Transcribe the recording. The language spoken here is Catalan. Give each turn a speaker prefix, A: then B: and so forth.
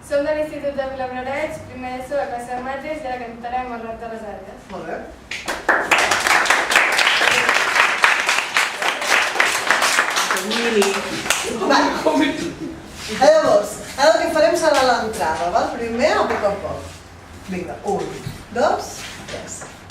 A: Som de l'Institut de Vilablareix, primer d'ESO a classe de mates i ara cantarem el rap de les Arbres.
B: Molt bé. Llavors, ara el que farem serà l'entrada, primer a poc a poc. Vinga, 1, 2, 3.